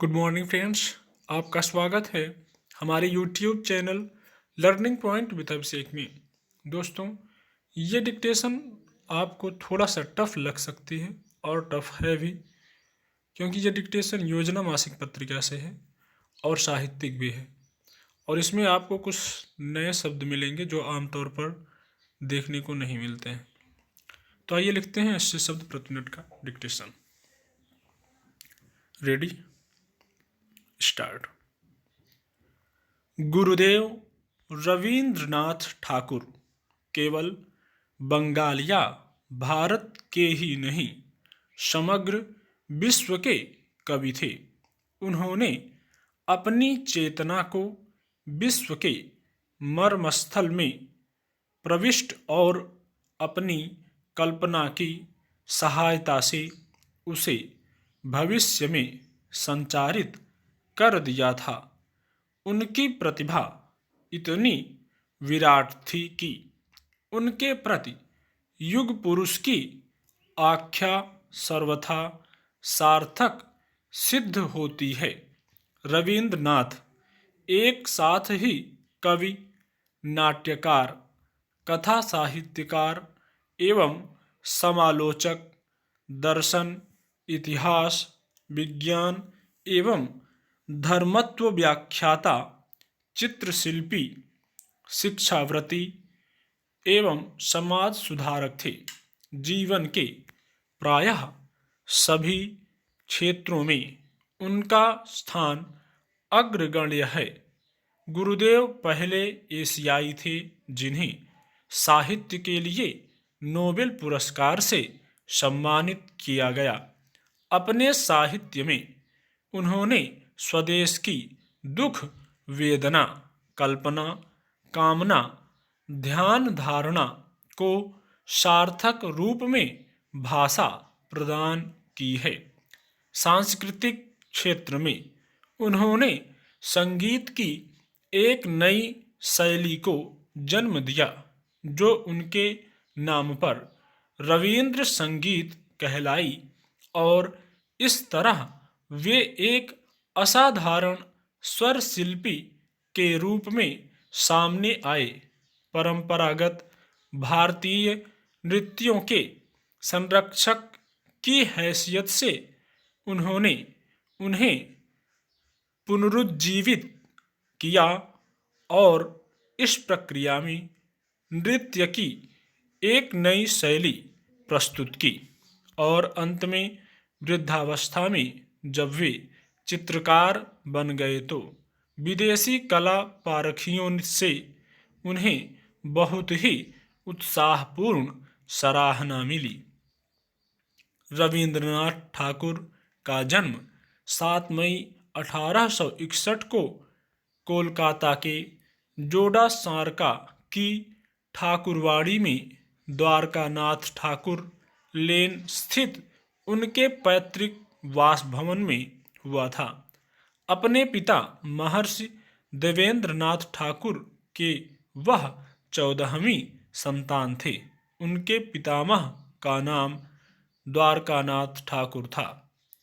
Good morning friends. आपका स्वागत है हमारे YouTube channel learning point with Abhishek में। दोस्तों, ये डिक्टेशन आपको थोड़ा सा टफ लग सकती है और टफ है भी, क्योंकि ये डिक्टेशन योजना मासिक पत्रिका से है और साहित्यिक भी है, और इसमें आपको कुछ नए शब्द मिलेंगे जो आमतौर पर देखने को नहीं मिलते हैं। तो आइए लिखते हैं 80 शब्द प्रति मिनट का dictation. Ready, start. Gurudev Rabindranath Thakur केवल बंगाल या भारत के ही नहीं, समग्र विश्व के कवि थे। उन्होंने अपनी चेतना को विश्व के मर्मस्थल में प्रविष्ट और अपनी कल्पना की सहायता से उसे भविष्य में संचारित कर दिया था। उनकी प्रतिभा इतनी विराट थी कि उनके प्रति युग पुरुष की आख्या सर्वथा सार्थक सिद्ध होती है। रवींद्रनाथ एक साथ ही कवि, नाट्यकार, कथा साहित्यकार एवं समालोचक, दर्शन, इतिहास, विज्ञान एवं धर्मत्व व्याख्याता, चित्रशिल्पी, शिक्षाव्रती एवं समाज सुधारक थे। जीवन के प्रायः सभी क्षेत्रों में उनका स्थान अग्रगण्य है। गुरुदेव पहले एशियाई थे जिन्हें साहित्य के लिए नोबेल पुरस्कार से सम्मानित किया गया। अपने साहित्य में उन्होंने स्वदेश की दुख, वेदना, कल्पना, कामना, ध्यान धारणा को सार्थक रूप में भाषा प्रदान की है। सांस्कृतिक क्षेत्र में उन्होंने संगीत की एक नई शैली को जन्म दिया, जो उनके नाम पर रवींद्र संगीत कहलाई, और इस तरह वे एक असाधारण स्वर शिल्पी के रूप में सामने आए। परंपरागत भारतीय नृत्यों के संरक्षक की हैसियत से उन्होंने उन्हें पुनरुज्जीवित किया और इस प्रक्रिया में नृत्य की एक नई शैली प्रस्तुत की। और अंत में वृद्धावस्था में जब वे चित्रकार बन गए तो विदेशी कला पारखियों से उन्हें बहुत ही उत्साहपूर्ण सराहना मिली। रवींद्रनाथ ठाकुर का जन्म 7 मई 1861 को कोलकाता के जोड़ा सारका की ठाकुरवाड़ी में द्वारकानाथ ठाकुर लेन स्थित उनके पैतृक वासभवन में हुआ था। अपने पिता महर्षि देवेंद्रनाथ ठाकुर के वह 14वीं संतान थे। उनके पितामह का नाम द्वारकानाथ ठाकुर था,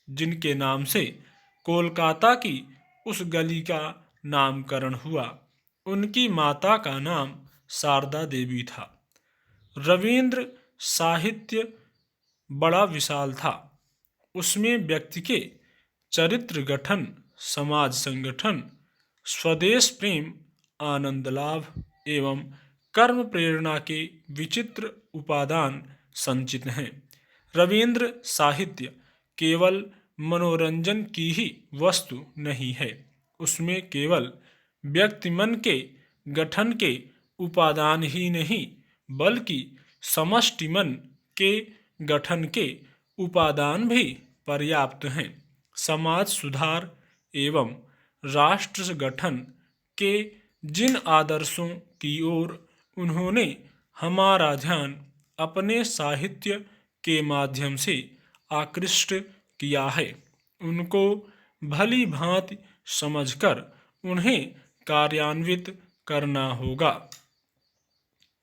जिनके नाम से कोलकाता की उस गली का नामकरण हुआ। उनकी माता का नाम शारदा देवी था। रवींद्र साहित्य बड़ा विशाल था। उसमें व्यक्ति के चरित्र गठन, समाज संगठन, स्वदेश प्रेम, आनंद लाभ एवं कर्म प्रेरणा के विचित्र उपादान संचित हैं। रवींद्र साहित्य केवल मनोरंजन की ही वस्तु नहीं है। उसमें केवल व्यक्ति मन के गठन के उपादान ही नहीं, बल्कि समष्टि मन के गठन के उपादान भी पर्याप्त हैं। समाज सुधार एवं राष्ट्र गठन के जिन आदर्शों की ओर उन्होंने हमारा ध्यान अपने साहित्य के माध्यम से आकृष्ट किया है, उनको भली भांति समझकर उन्हें कार्यान्वित करना होगा।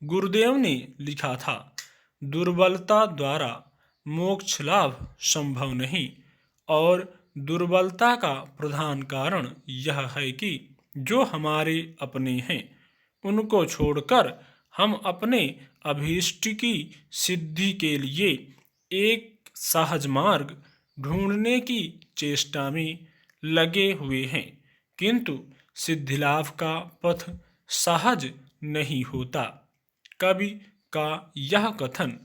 गुरुदेव ने लिखा था, दुर्बलता द्वारा मोक्ष लाभ संभव नहीं और दुर्बलता का प्रधान कारण यह है कि जो हमारे अपने हैं उनको छोड़कर हम अपने अभीष्ट की सिद्धि के लिए एक सहज मार्ग ढूंढने की चेष्टा में लगे हुए हैं, किंतु सिद्धिलाभ का पथ सहज नहीं होता। कवि का यह कथन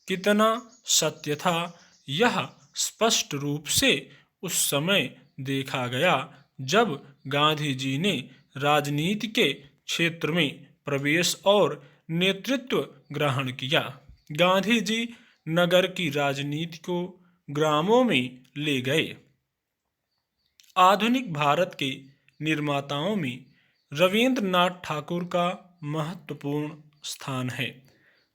कितना सत्य था, यह स्पष्ट रूप से उस समय देखा गया जब गांधी जी ने राजनीति के क्षेत्र में प्रवेश और नेतृत्व ग्रहण किया। गांधी जी नगर की राजनीति को ग्रामों में ले गए। आधुनिक भारत के निर्माताओं में रविंद्रनाथ ठाकुर का महत्वपूर्ण स्थान है।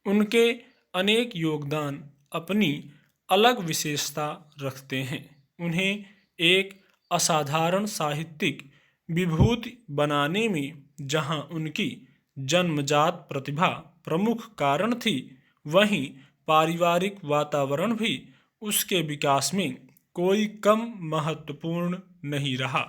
उनके अनेक योगदान अपनी अलग विशेषता रखते हैं। उन्हें एक असाधारण साहित्यिक विभूति बनाने में जहां उनकी जन्मजात प्रतिभा प्रमुख कारण थी, वहीं पारिवारिक वातावरण भी उसके विकास में कोई कम महत्वपूर्ण नहीं रहा।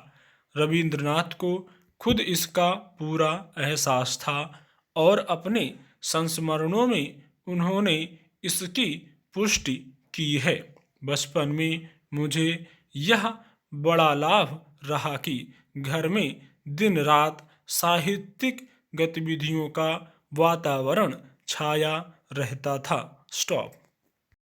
रविंद्रनाथ को खुद इसका पूरा एहसास था और अपने संस्मरणों में उन्होंने इसकी पुष्टि की है। बचपन में मुझे यह बड़ा लाभ रहा कि घर में दिन रात साहित्यिक गतिविधियों का वातावरण छाया रहता था। स्टॉप।